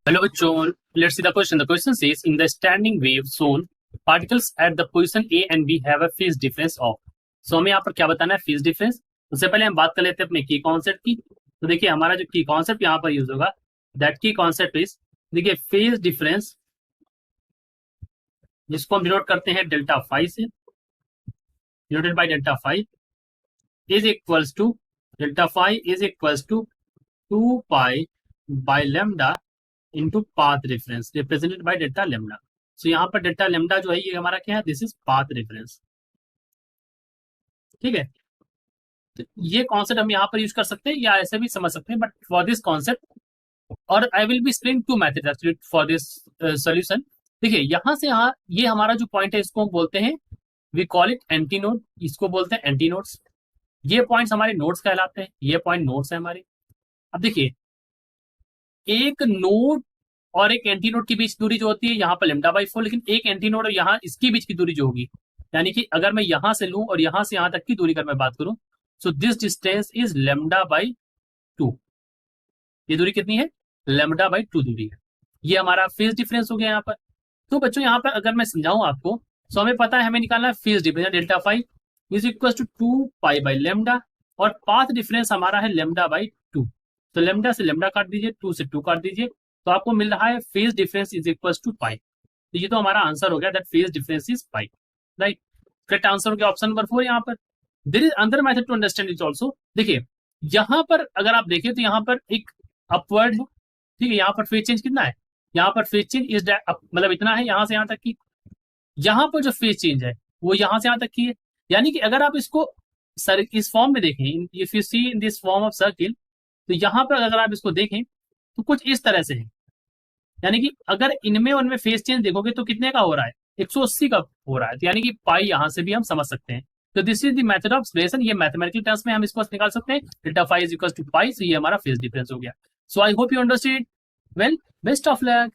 Hello, John. Let's see the question. The question says, in the standing wave zone, particles at the position A and B have a phase difference of. So हमें यहाँ पर क्या बताना है? Phase difference. उससे पहले हम बात कर लेते हैं अपने की कॉन्सेप्ट की. तो देखिए हमारा जो की कॉन्सेप्ट यहाँ पर यूज होगा, दैट की कॉन्सेप्ट इज, देखिए फेज डिफरेंस, जिसको हम डिनोट करते हैं डेल्टा फाइव से, denoted by delta five, is equals to, delta five is equals to 2 pi by lambda into path reference represented by delta lambda. So यहाँ पर delta lambda जो है ये हमारा क्या है? This is path reference. ठीक है, तो ये कॉन्सेप्ट हम यहाँ पर यूज कर सकते हैं या ऐसे भी समझ सकते हैं, बट फॉर दिस कॉन्सेप्ट, और I will be explain to method actually for this solution. देखिए यहाँ से यहाँ ये हमारा जो पॉइंट है इसको बोलते हैं, we call it anti node, इसको बोलते हैं एंटी नोड्स. ये पॉइंट्स हमारे नोड्स कहलाते हैं, ये पॉइंट नोड्स है हमारे. अब देखिए एक नोड और एक एंटी नोड के बीच दूरी जो होती है यहाँ पर लेमडा बाई 4, लेकिन एक एंटी नोड और यहाँ इसके बीच की दूरी जो होगी, यानी कि अगर मैं यहां से लूं और यहां से यहां तक की दूरी अगर मैं बात करूं, so this distance is lambda by 2. ये दूरी कितनी है? लेमडा बाई 2 दूरी है. ये हमारा फेज डिफरेंस हो गया यहाँ पर. तो बच्चों यहाँ पर अगर मैं समझाऊं आपको, सो हमें पता है हमें निकालना है phase difference, delta five is equal to 2 pi by lambda, और पाथ डिफरेंस हमारा है लेमडा बाई 2. तो लेमडा से लेमडा काट दीजिए, 2 से 2 काट दीजिए, तो आपको मिल रहा है phase difference is equal to pi. तो ये तो हमारा आंसर हो गया, that phase difference is pi. Right, correct answer हो गया ऑप्शन नंबर 4. यहाँ पर there is another method to understand it also. देखिए यहाँ पर अगर आप देखें तो यहाँ पर एक अपवर्ड है. ठीक है, यहाँ पर फेज चेंज कितना है? यहाँ पर फेज चेंज इज मतलब इतना है यहाँ से यहाँ तक की. यहाँ पर जो फेज चेंज है वो यहाँ से यहाँ तक की है. यानी कि अगर आप इसको सर इस फॉर्म में देखें, if you see in this form of circle, तो यहाँ पर अगर आप इसको देखें तो कुछ इस तरह से है. यानी कि अगर इनमें उनमें फेज चेंज देखोगे तो कितने का हो रहा है? 180 का हो रहा है. तो यानी कि पाई यहां से भी हम समझ सकते हैं. तो this is the method of expression. ये मैथमेटिकल टर्म्स में हम इसको निकाल सकते हैं, delta five is equal to pi. So ये हमारा फेज डिफरेंस हो गया. So I hope you understand. Well, best of luck.